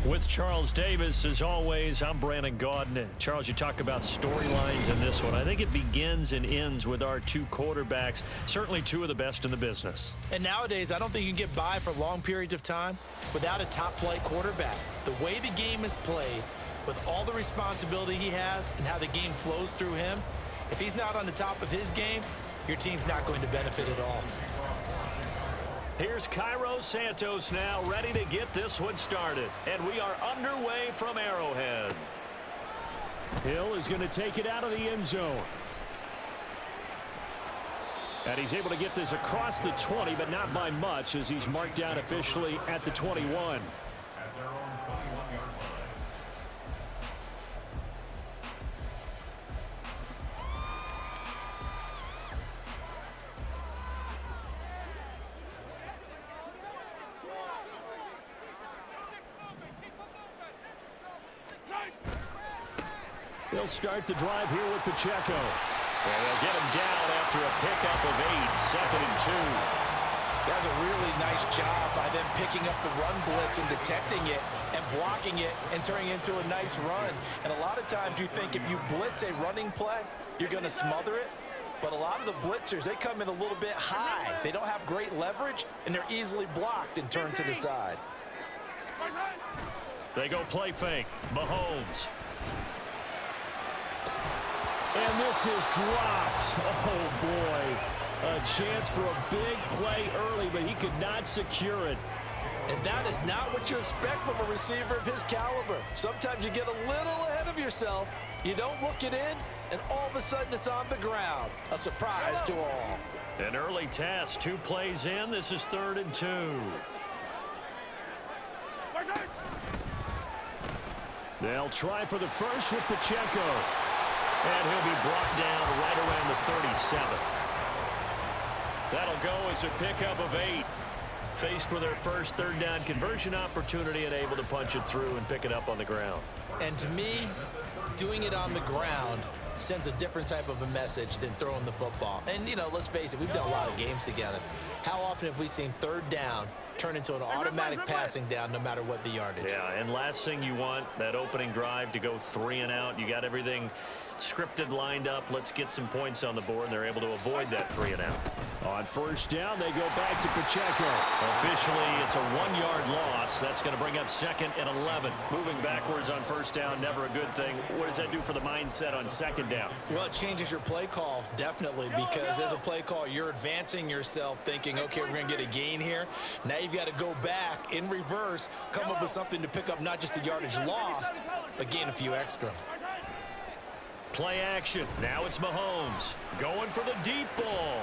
With Charles Davis, as always, I'm Brandon Gaudin. Charles, you talk about storylines in this one. I think it begins and ends with our two quarterbacks, certainly two of the best in the business. And nowadays, I don't think you can get by for long periods of time without a top-flight quarterback. The way the game is played, with all the responsibility he has and how the game flows through him, if he's not on the top of his game, your team's not going to benefit at all. Here's Cairo Santos now, ready to get this one started. And we are underway from Arrowhead. Hill is going to take it out of the end zone. And he's able to get this across the 20, but not by much, as he's marked down officially at the 21. They'll start the drive here with Pacheco. And they'll get him down after a pickup of 8, 2nd and 2. That's a really nice job by them picking up the run blitz and detecting it and blocking it and turning it into a nice run. And a lot of times you think if you blitz a running play, you're going to smother it. But a lot of the blitzers, they come in a little bit high. They don't have great leverage, and they're easily blocked and turned to the side. They go play fake. Mahomes. And this is dropped. Oh, boy. A chance for a big play early, but he could not secure it. And that is not what you expect from a receiver of his caliber. Sometimes you get a little ahead of yourself. You don't look it in, and all of a sudden it's on the ground. A surprise to all. An early test. 2 plays in. This is 3rd and 2. They'll try for the first with Pacheco. And he'll be brought down right around the 37. That'll go as a pickup of 8. Faced with their first 3rd down conversion opportunity and able to punch it through and pick it up on the ground. And to me, doing it on the ground sends a different type of a message than throwing the football. And, you know, let's face it, we've done a lot of games together. How often have we seen 3rd down turn into an automatic passing down no matter what the yardage? Yeah, and last thing you want, that opening drive to go 3 and out. You got everything scripted, lined up. Let's get some points on the board, and they're able to avoid that 3 and out. On 1st down, they go back to Pacheco. Officially, it's a 1-yard loss. That's going to bring up 2nd and 11. Moving backwards on 1st down, never a good thing. What does that do for the mindset on 2nd down? Well, it changes your play call, definitely, because as a play call, you're advancing yourself thinking, okay, we're going to get a gain here. Now you've got to go back in reverse, come up with something to pick up not just the yardage lost, but gain a few extra. Play action. Now it's Mahomes going for the deep ball.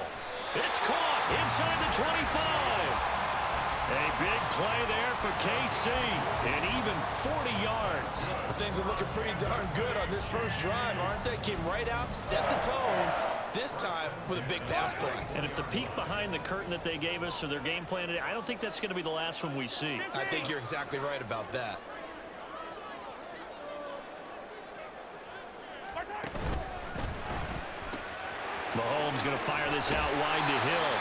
It's caught inside the 25. A big play there for KC, and even 40 yards. Things are looking pretty darn good on this first drive, aren't they? Came right out, set the tone, this time with a big pass play. And if the peek behind the curtain that they gave us or their game plan today, I don't think that's going to be the last one we see. I think you're exactly right about that. Mahomes going to fire this out wide to Hill.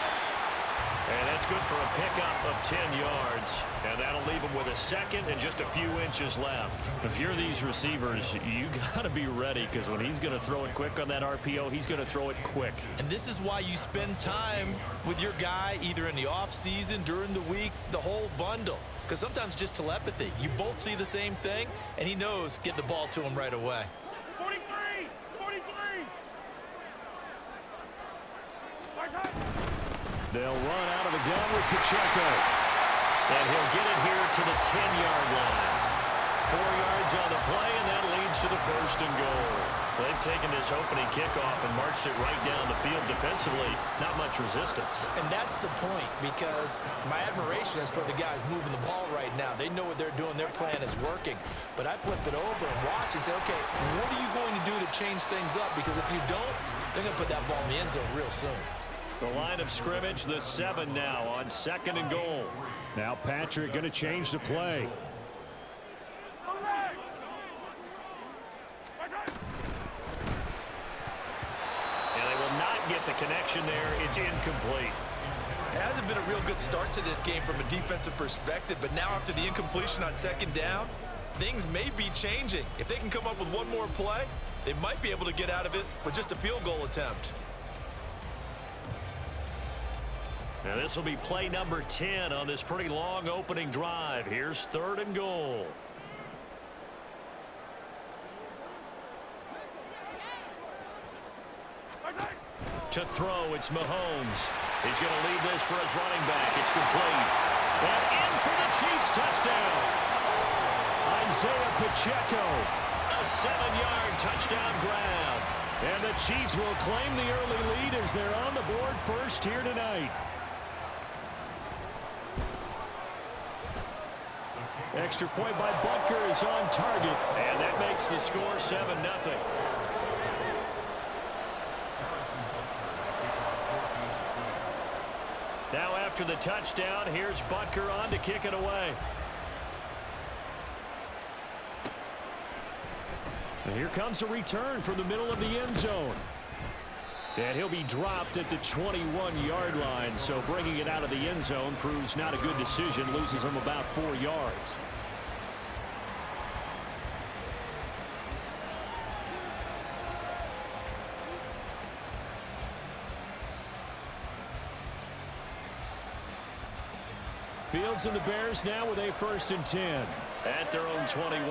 And that's good for a pickup of 10 yards. And that'll leave him with a 2nd and just a few inches left. If you're these receivers, you got to be ready, because when he's going to throw it quick on that RPO, he's going to throw it quick. And this is why you spend time with your guy either in the offseason, during the week, the whole bundle. Because sometimes just telepathy. You both see the same thing, and he knows get the ball to him right away. 43! 43! They'll run out of the gun with Pacheco. And he'll get it here to the 10-yard line. 4 yards on the play, and that leads to the 1st and goal. They've taken this opening kickoff and marched it right down the field defensively. Not much resistance. And that's the point, because my admiration is for the guys moving the ball right now. They know what they're doing. Their plan is working. But I flip it over and watch and say, okay, what are you going to do to change things up? Because if you don't, they're going to put that ball in the end zone real soon. The line of scrimmage, the 7 now on 2nd and goal. Now Patrick going to change the play. And they will not get the connection there. It's incomplete. It hasn't been a real good start to this game from a defensive perspective, but now after the incompletion on 2nd down, things may be changing. If they can come up with one more play, they might be able to get out of it with just a field goal attempt. Now this will be play number 10 on this pretty long opening drive. Here's 3rd and goal. To throw, it's Mahomes. He's going to leave this for his running back. It's complete. And in for the Chiefs touchdown. Isaiah Pacheco. A 7-yard touchdown grab. And the Chiefs will claim the early lead as they're on the board first here tonight. Extra point by Butker is on target. And that makes the score 7-0. Now after the touchdown, here's Butker on to kick it away. And here comes a return from the middle of the end zone. And he'll be dropped at the 21-yard line, so bringing it out of the end zone proves not a good decision, loses him about 4 yards. Fields and the Bears now with a 1st and 10 at their own 21.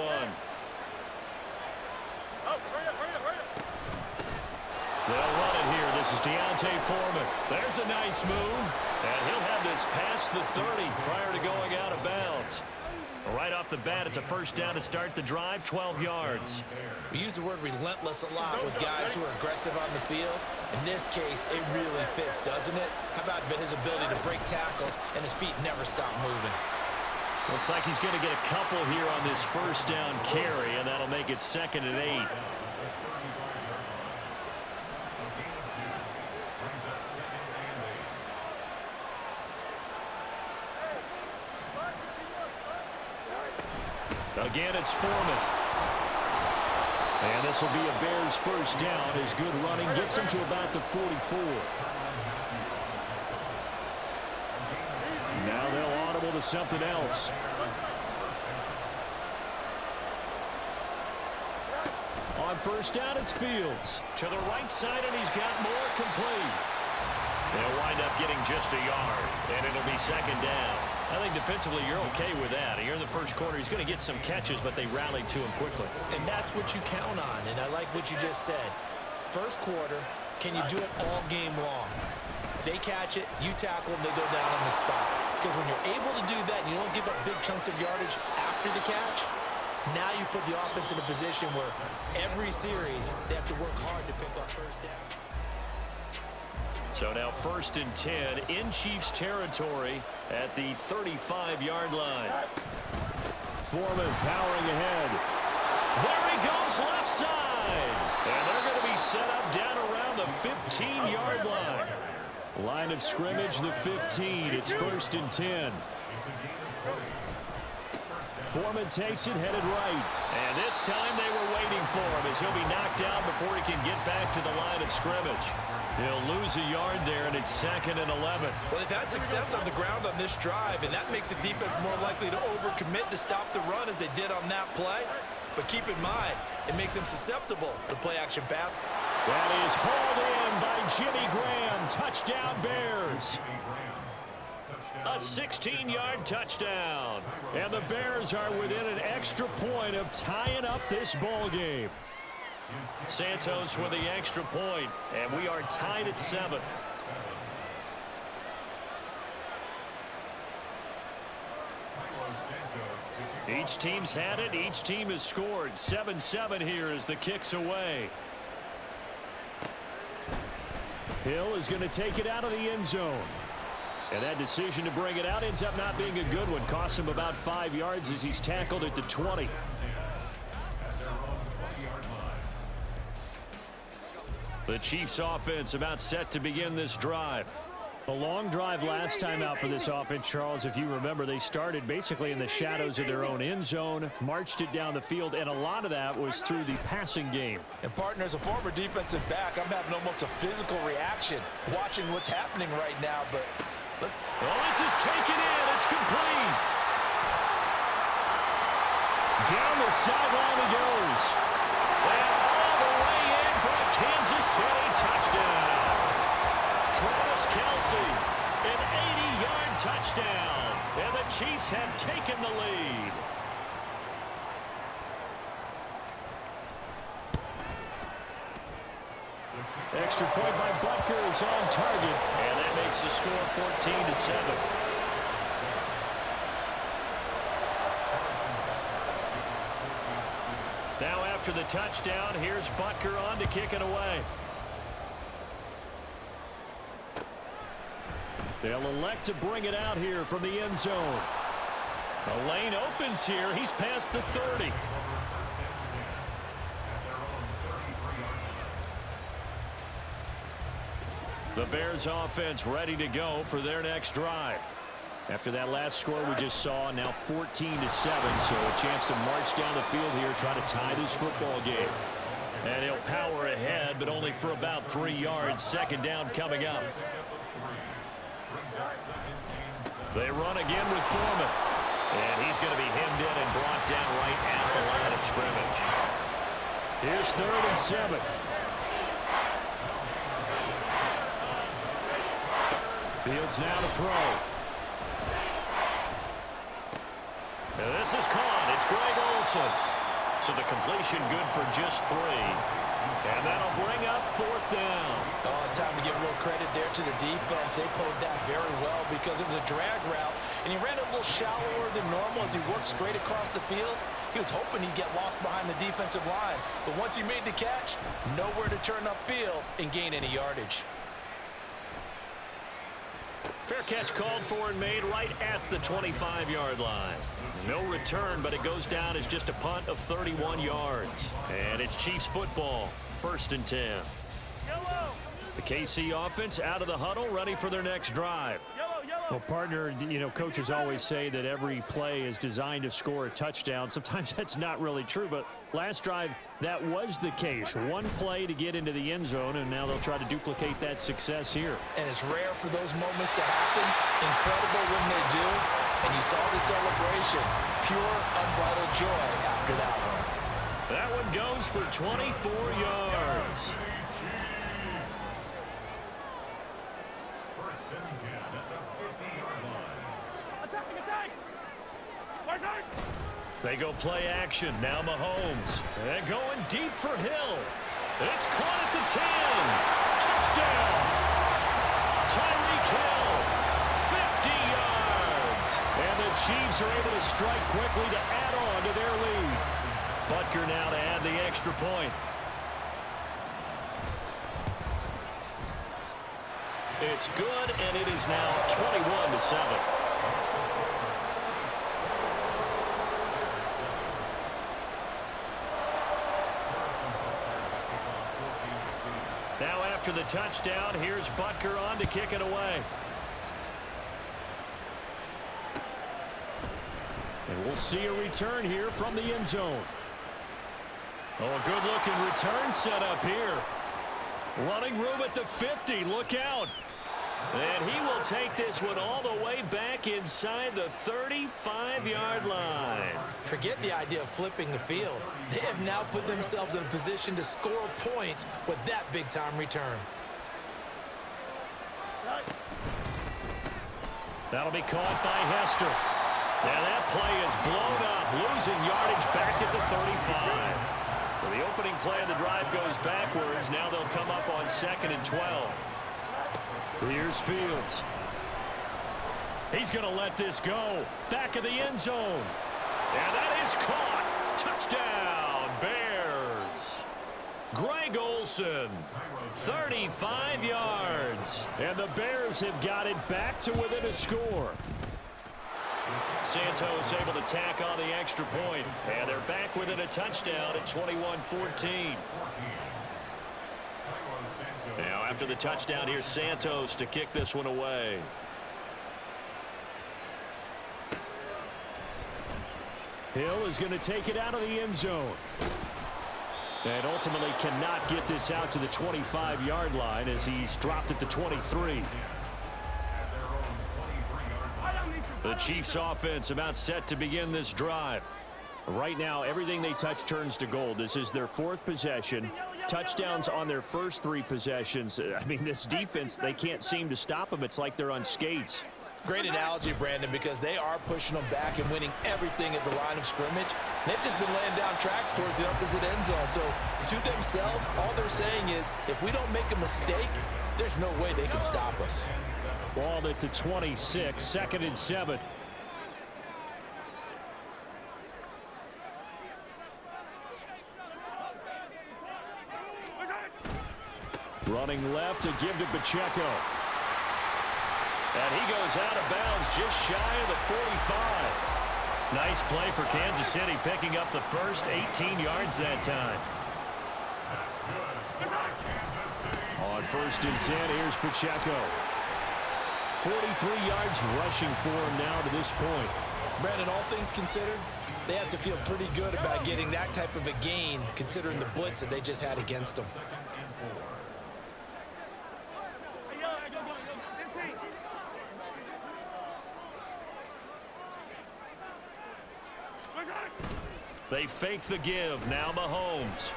They'll run it here. This is Deontay Foreman. There's a nice move. And he'll have this past the 30 prior to going out of bounds. Right off the bat, it's a 1st down to start the drive, 12 yards. We use the word relentless a lot with guys who are aggressive on the field. In this case, it really fits, doesn't it? How about his ability to break tackles and his feet never stop moving? Looks like he's going to get a couple here on this 1st down carry, and that'll make it 2nd and 8. Again, it's Foreman. And this will be a Bears 1st down as good running gets him to about the 44. Now they'll audible to something else. On 1st down, it's Fields. To the right side, and he's got more complete. They'll wind up getting just a yard, and it'll be 2nd down. I think defensively you're okay with that. Here in the 1st quarter, he's going to get some catches, but they rallied to him quickly. And that's what you count on, and I like what you just said. 1st quarter, can you do it all game long? They catch it, you tackle them, they go down on the spot. Because when you're able to do that and you don't give up big chunks of yardage after the catch, now you put the offense in a position where every series they have to work hard to pick up 1st down. So now 1st and 10 in Chiefs territory at the 35-yard line. Foreman powering ahead. There he goes left side. And they're going to be set up down around the 15-yard line. Line of scrimmage, the 15. It's 1st and 10. Foreman takes it, headed right. And this time they were waiting for him as he'll be knocked down before he can get back to the line of scrimmage. He'll lose a yard there, and it's 2nd and 11. Well, they've had success on the ground on this drive, and that makes the defense more likely to overcommit to stop the run as they did on that play. But keep in mind, it makes them susceptible to play-action pass. That is hauled in by Jimmy Graham. Touchdown, Bears. A 16-yard touchdown. And the Bears are within an extra point of tying up this ball game. Santos with the extra point, and we are tied at 7. Each team's had it. Each team has scored. 7-7 here as the kick's away. Hill is going to take it out of the end zone. And that decision to bring it out ends up not being a good one. Cost him about 5 yards as he's tackled at the 20. The Chiefs offense about set to begin this drive. A long drive last time out for this offense, Charles. If you remember, they started basically in the shadows of their own end zone, marched it down the field, and a lot of that was through the passing game. And partner, as a former defensive back, I'm having almost a physical reaction watching what's happening right now. But let's. Well, this is taken in. It's complete. Down the sideline he goes. And all the way in for a Kansas City touchdown. Travis Kelce, an 80-yard touchdown. And the Chiefs have taken the lead. Extra point by Butker is on target. And that makes the score 14-7. Now after the touchdown, here's Butker on to kick it away. They'll elect to bring it out here from the end zone. The lane opens here. He's past the 30. The Bears offense ready to go for their next drive. After that last score we just saw, now 14-7, so a chance to march down the field here, try to tie this football game. And he'll power ahead, but only for about 3 yards. Second down coming up. They run again with Foreman. And he's going to be hemmed in and brought down right at the line of scrimmage. Here's 3rd and 7. Fields now to throw. And this is caught. It's Greg Olsen. So the completion good for just 3. And that'll bring up 4th down. Oh, it's time to give a little credit there to the defense. They played that very well because it was a drag route. And he ran a little shallower than normal as he worked straight across the field. He was hoping he'd get lost behind the defensive line. But once he made the catch, nowhere to turn upfield and gain any yardage. Fair catch called for and made right at the 25-yard line. No return, but it goes down as just a punt of 31 yards. And it's Chiefs football, 1st and 10. Yellow. The KC offense out of the huddle, ready for their next drive. Well, partner, you know, coaches always say that every play is designed to score a touchdown. Sometimes that's not really true, but last drive, that was the case. One play to get into the end zone, and now they'll try to duplicate that success here. And it's rare for those moments to happen. Incredible when they do. And you saw the celebration. Pure, unbridled joy after that one. That one goes for 24 yards. They go play action. Now Mahomes. And going deep for Hill. It's caught at the 10. Touchdown. Tyreek Hill. 50 yards. And the Chiefs are able to strike quickly to add on to their lead. Butker now to add the extra point. It's good, and it is now 21-7. Now after the touchdown, here's Butker on to kick it away. And we'll see a return here from the end zone. Oh, a good-looking return set up here. Running room at the 50. Look out. And he will take this one all the way back inside the 35-yard line. Forget the idea of flipping the field. They have now put themselves in a position to score points with that big-time return. That'll be caught by Hester. And that play is blown up, losing yardage back at the 35. So the opening play of the drive goes backwards. Now they'll come up on 2nd and 12. Here's Fields. He's going to let this go. Back of the end zone. And that is caught. Touchdown, Bears. Greg Olsen, 35 yards. And the Bears have got it back to within a score. Santos able to tack on the extra point. And they're back within a touchdown at 21-14. Now after the touchdown, here's Santos to kick this one away. Hill is going to take it out of the end zone. And ultimately cannot get this out to the 25-yard line as he's dropped at the 23. The Chiefs offense about set to begin this drive. Right now, everything they touch turns to gold. This is their 4th possession. Touchdowns on their first 3 possessions. I mean, this defense, they can't seem to stop them. It's like they're on skates. Great analogy, Brandon, because they are pushing them back and winning everything at the line of scrimmage. They've just been laying down tracks towards the opposite end zone. So to themselves, all they're saying is, if we don't make a mistake, there's no way they can stop us. Ball at the 26, 2nd and 7. Running left to give to Pacheco. And he goes out of bounds just shy of the 45. Nice play for Kansas City, picking up the first 18 yards that time. On 1st and 10, here's Pacheco. 43 yards rushing for him now to this point. Brandon, all things considered, they have to feel pretty good about getting that type of a gain, considering the blitz that they just had against them. They fake the give. Now Mahomes.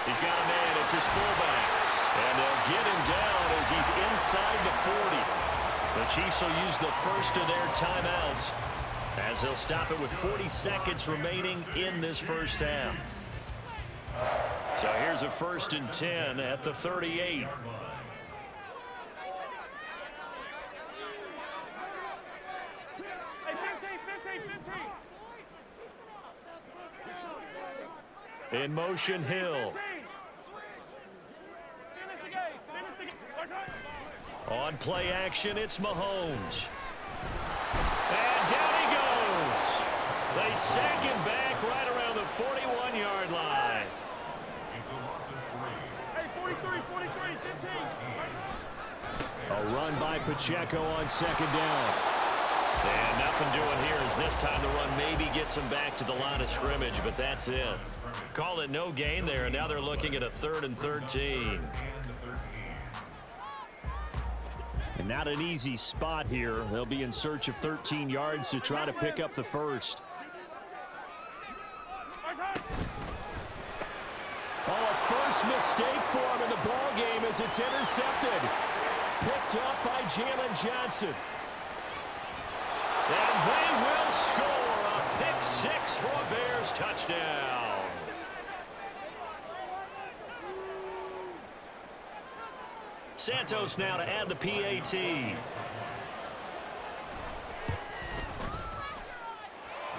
He's got a man. It's his fullback. And they'll get him down as he's inside the 40. The Chiefs will use the first of their timeouts as they'll stop it with 40 seconds remaining in this first half. So here's a 1st and 10 at the 38. In motion, Hill. On play action, it's Mahomes. And down he goes. They sack him back right around the 41-yard line. Hey, 43, 15. A run by Pacheco on 2nd down. And nothing doing here as this time the run maybe gets him back to the line of scrimmage, but that's it. Call it no gain there, and now they're looking at a 3rd and 13. And not an easy spot here. They'll be in search of 13 yards to try to pick up the first. Oh, a first mistake for him in the ball game as it's intercepted. Picked up by Jalen Johnson. And they will score a pick 6 for a Bears touchdown. Santos now to add the PAT.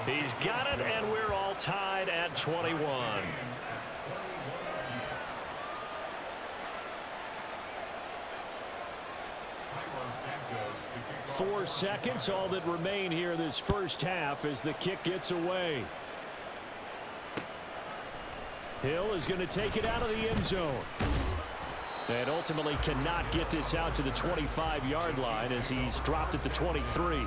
He's got it, and we're all tied at 21. Four seconds, all that remain here this first half as the kick gets away. Hill is going to take it out of the end zone. And ultimately cannot get this out to the 25-yard line as he's dropped at the 23.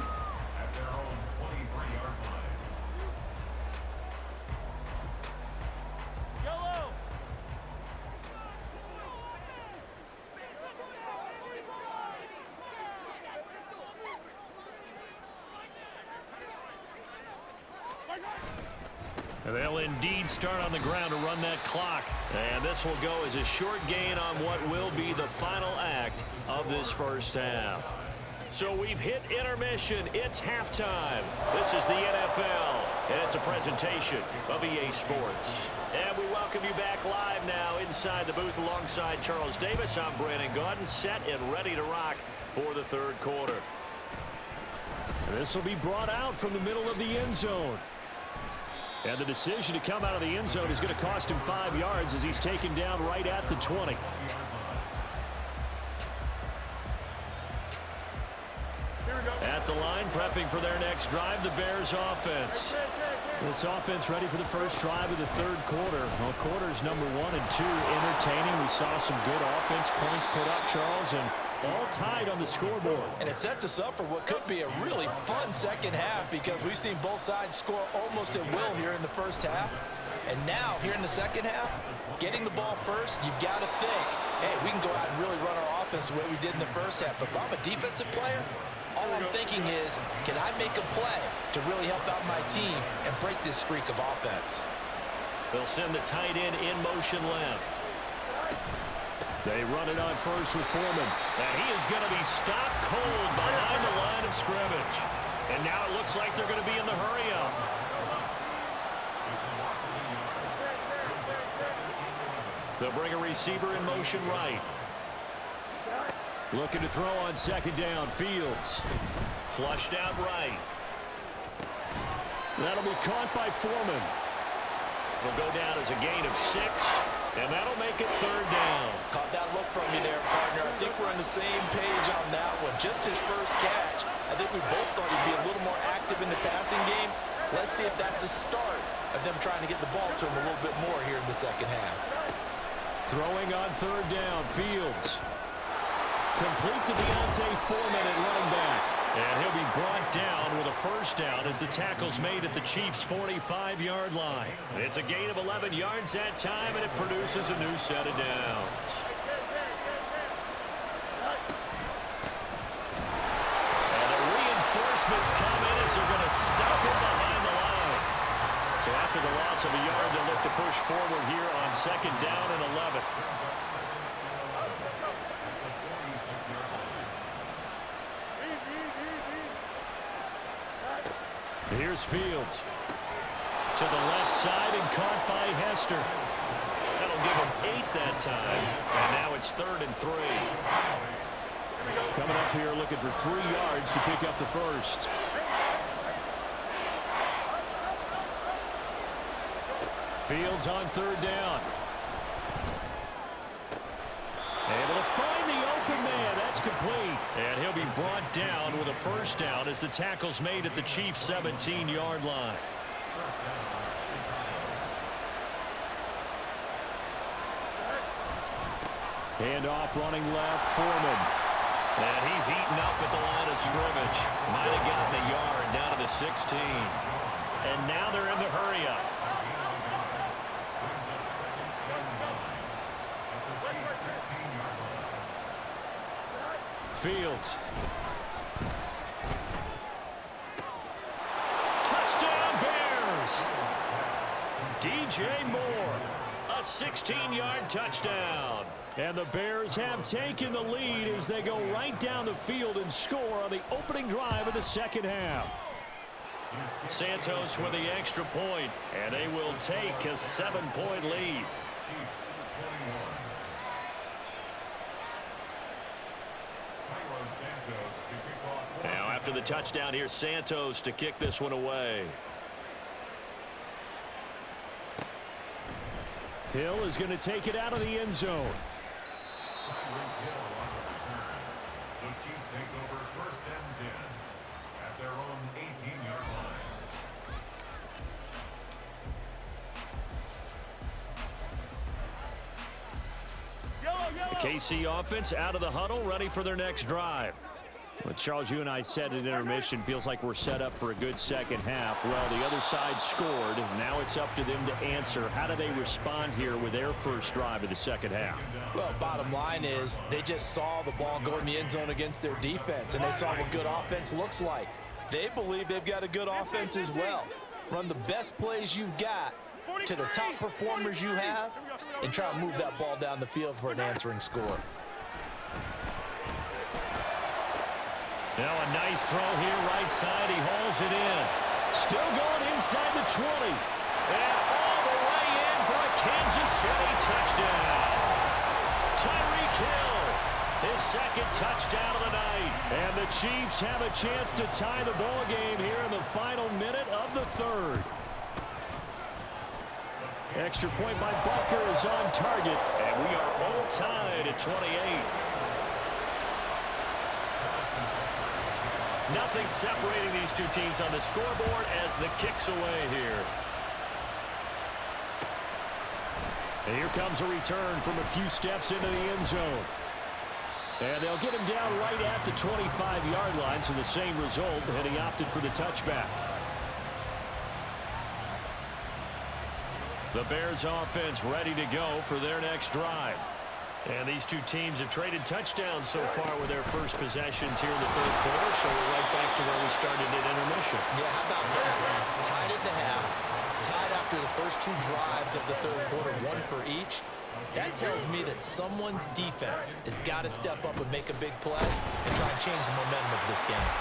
They'll indeed start on the ground to run that clock. And this will go as a short gain on what will be the final act of this first half. So we've hit intermission. It's halftime. This is the NFL, and it's a presentation of EA Sports. And we welcome you back live now inside the booth alongside Charles Davis. I'm Brandon Gaudin, set and ready to rock for the third quarter. This will be brought out from the middle of the end zone. And the decision to come out of the end zone is going to cost him 5 yards as he's taken down right at the 20. At the line, prepping for their next drive, the Bears offense. This offense ready for the first drive of the third quarter. Well, quarters number 1 and 2 entertaining. We saw some good offense points put up, Charles, and all tied on the scoreboard. And it sets us up for what could be a really fun second half because we've seen both sides score almost at will here in the first half. And now, here in the second half, getting the ball first, you've got to think, hey, we can go out and really run our offense the way we did in the first half. But if I'm a defensive player, all I'm thinking is, can I make a play to really help out my team and break this streak of offense? They'll send the tight end in motion left. They run it on first with Foreman. And he is going to be stopped cold behind the line of scrimmage. And now it looks like they're going to be in the hurry-up. They'll bring a receiver in motion right. Looking to throw on second down. Fields. Flushed out right. That'll be caught by Foreman. Will go down as a gain of 6, and that'll make it third down. Caught that look from you there, partner. I think we're on the same page on that one. Just his first catch. I think we both thought he'd be a little more active in the passing game. Let's see if that's the start of them trying to get the ball to him a little bit more here in the second half. Throwing on third down, Fields. Complete to Deontay Foreman at running back. And he'll be brought down with a first down as the tackle's made at the Chiefs' 45-yard line. It's a gain of 11 yards that time, and it produces a new set of downs. And the reinforcements come in as they're going to stop him behind the line. So after the loss of a yard, they'll look to push forward here on second down and 11. Here's Fields. To the left side and caught by Hester. That'll give him 8 that time. And now it's 3rd and 3. Coming up here looking for 3 yards to pick up the first. Fields on third down. Able to find the open man. That's complete. And he'll be brought down with a first down as the tackle's made at the Chiefs' 17-yard line. Handoff running left, Foreman. And he's eaten up at the line of scrimmage. Might have gotten a yard down to the 16. And now they're in the hurry-up. Fields. Touchdown Bears! DJ Moore, a 16-yard touchdown. And the Bears have taken the lead as they go right down the field and score on the opening drive of the second half. Santos with the extra point, and they will take a 7-point lead. Now after the touchdown, here's Santos to kick this one away. Hill is going to take it out of the end zone. The Chiefs take over 1st and 10 at their own 18-yard line. The KC offense out of the huddle, ready for their next drive. Well, Charles, you and I said at intermission, feels like we're set up for a good second half. Well, the other side scored. Now it's up to them to answer. How do they respond here with their first drive of the second half? Well, bottom line is they just saw the ball go in the end zone against their defense, and they saw what good offense looks like. They believe they've got a good offense as well. Run the best plays you've got to the top performers you have and try to move that ball down the field for an answering score. Now a nice throw here, right side. He hauls it in. Still going inside the 20. And all the way in for a Kansas City touchdown. Tyreek Hill, his second touchdown of the night. And the Chiefs have a chance to tie the ball game here in the final minute of the third. Extra point by Butker is on target. And we are all tied at 28. Nothing separating these two teams on the scoreboard as the kick's away here. And here comes a return from a few steps into the end zone. And they'll get him down right at the 25-yard line, so the same result, and he opted for the touchback. The Bears offense ready to go for their next drive. And these two teams have traded touchdowns so far with their first possessions here in the third quarter, so we're right back to where we started at intermission. Yeah, how about that? Tied at the half, tied after the first two drives of the third quarter, one for each. That tells me that someone's defense has got to step up and make a big play and try and change the momentum of this game.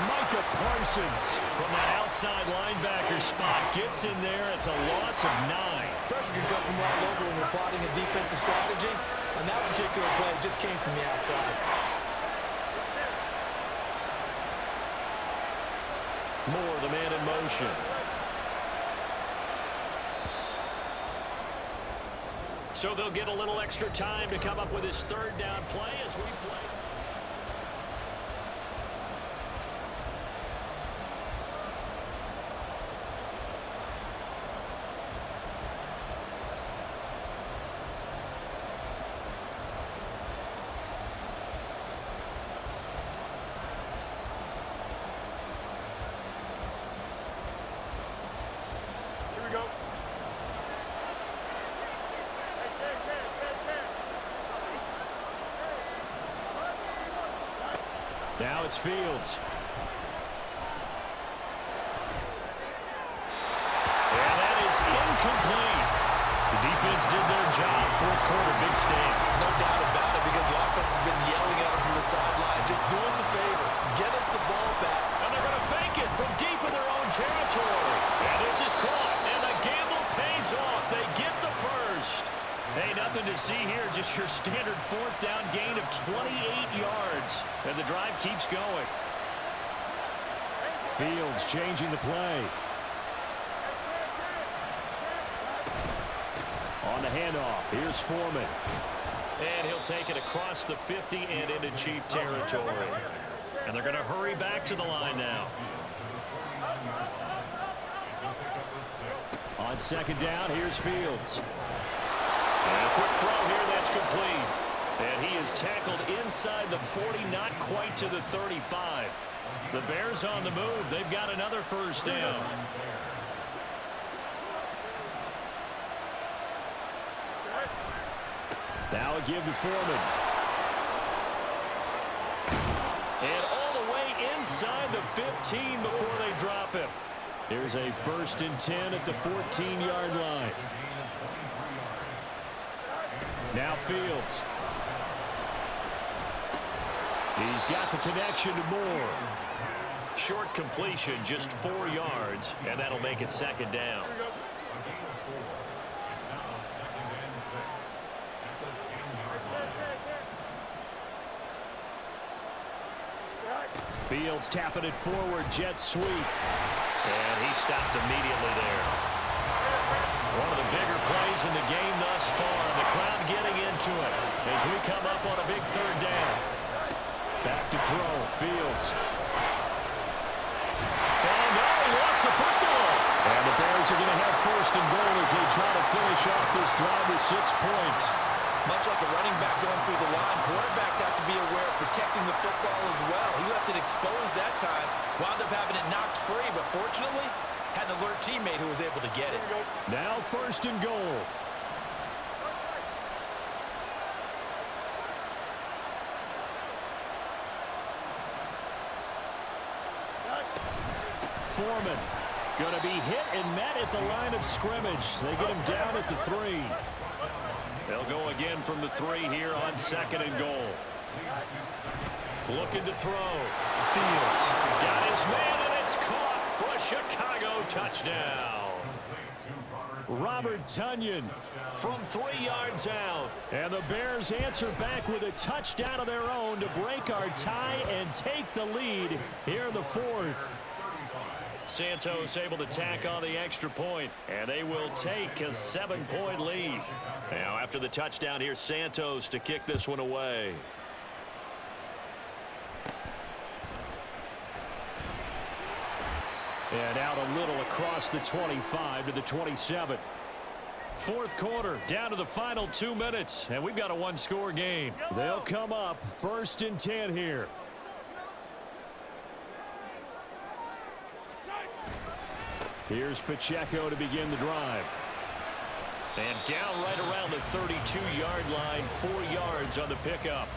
Micah Parsons from that outside linebacker spot gets in there. It's a loss of 9. Pressure can come from all over when you're plotting a defensive strategy. And that particular play just came from the outside. Moore, the man in motion. So they'll get a little extra time to come up with his third down play as we play. Now it's Fields. And that is incomplete. The defense did their job. Fourth quarter, big stand. No doubt about it, because the offense has been yelling at him from the sideline. Just do us a favor. Get us the ball back. And they're going to fake it from deep in their own territory. And this is caught. And the gamble pays off. They get the first. Hey, nothing to see here. Just your standard fourth down gain of 28 yards. And the drive keeps going. Fields changing the play. On the handoff, here's Foreman. And he'll take it across the 50 and into Chief territory. And they're going to hurry back to the line now. On second down, here's Fields. And a quick throw here, that's complete. And he is tackled inside the 40, not quite to the 35. The Bears on the move. They've got another first down. Now a give to Foreman. And all the way inside the 15 before they drop him. Here's a 1st and 10 at the 14-yard line. Now Fields. He's got the connection to Moore. Short completion, just 4 yards, and that'll make it second down. Fields tapping it forward, jet sweep. And he stopped immediately there. One of the bigger plays in the game thus far. The crowd getting into it as we come up on a big third down. Back to throw, Fields. Oh no, he lost the football. And the Bears are going to have 1st and goal as they try to finish off this drive with 6 points. Much like a running back going through the line, quarterbacks have to be aware of protecting the football as well. He left it exposed that time, wound up having it knocked free, but fortunately, had an alert teammate who was able to get it. Now 1st and goal. Foreman going to be hit and met at the line of scrimmage. They get him down at the 3. They'll go again from the 3 here on 2nd and goal. Looking to throw. Fields got his man, and it's caught for a Chicago touchdown. Robert Tonyan from 3 yards out. And the Bears answer back with a touchdown of their own to break our tie and take the lead here in the 4th. Santos able to tack on the extra point, and they will take a 7-point lead. Now after the touchdown, here's Santos to kick this one away. And out a little across the 25 to the 27. 4th quarter, down to the final 2 minutes, and we've got a 1-score game. They'll come up 1st and 10 here. Here's Pacheco to begin the drive. And down right around the 32-yard line, 4 yards on the pickup.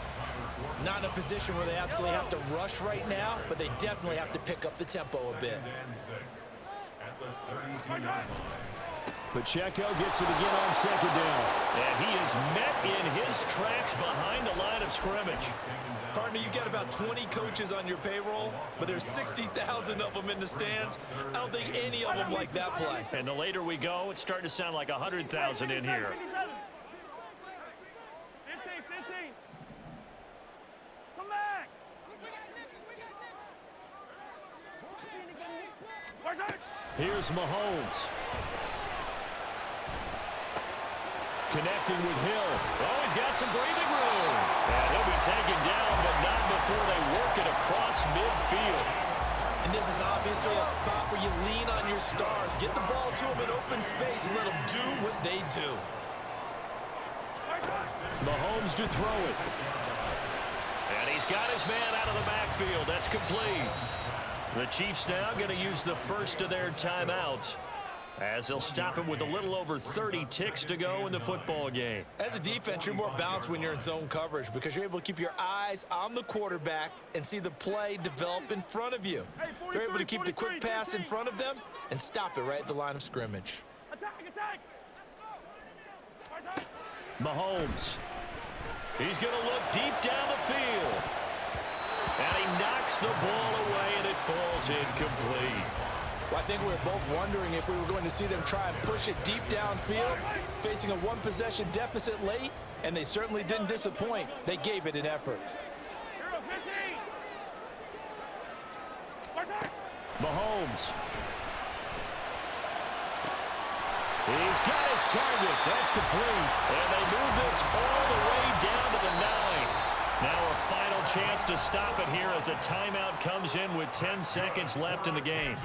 Not in a position where they absolutely have to rush right now, but they definitely have to pick up the tempo a bit. Pacheco gets it again on second down. And he is met in his tracks behind the line of scrimmage. Partner, you got about 20 coaches on your payroll, but there's 60,000 of them in the stands. I don't think any of them like that play. And the later we go, it's starting to sound like 100,000 in here. 15. Come back. Here's Mahomes. Connecting with Hill. Oh, he's got some breathing room. And he'll be taken down, but not before they work it across midfield. And this is obviously a spot where you lean on your stars. Get the ball to them in open space and let them do what they do. Mahomes to throw it. And he's got his man out of the backfield. That's complete. The Chiefs now going to use the first of their timeouts, as they'll stop him with a little over 30 ticks to go in the football game. As a defense, you're more balanced when you're in zone coverage because you're able to keep your eyes on the quarterback and see the play develop in front of you. You're able to keep the quick pass in front of them and stop it right at the line of scrimmage. Attack. Mahomes. He's going to look deep down the field. And he knocks the ball away, and it falls incomplete. Well, I think we were both wondering if we were going to see them try and push it deep downfield, facing a one-possession deficit late, and they certainly didn't disappoint. They gave it an effort. Mahomes. He's got his target. That's complete. And they move this all the way down to the 9. Now a final chance to stop it here as a timeout comes in with 10 seconds left in the game.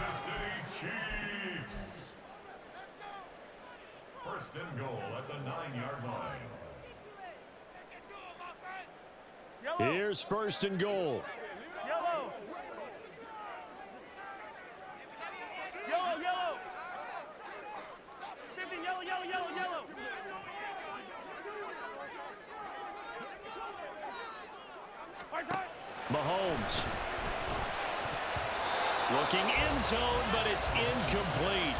Chiefs. First and goal at the 9-yard line. Here's first and goal. Yellow. 50, yellow. Mahomes. Looking end zone, but it's incomplete.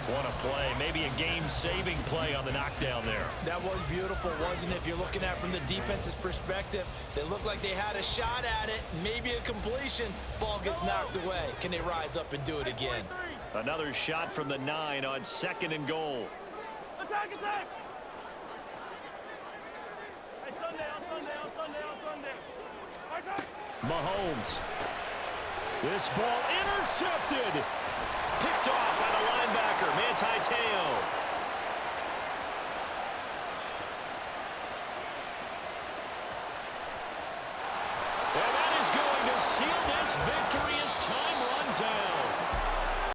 What a play. Maybe a game-saving play on the knockdown there. That was beautiful, wasn't it? If you're looking at it from the defense's perspective, they looked like they had a shot at it, maybe a completion. Ball gets knocked away. Can they rise up and do it again? Another shot from the 9 on second and goal. Attack. Hey, Sunday. Mahomes. This ball intercepted. Picked off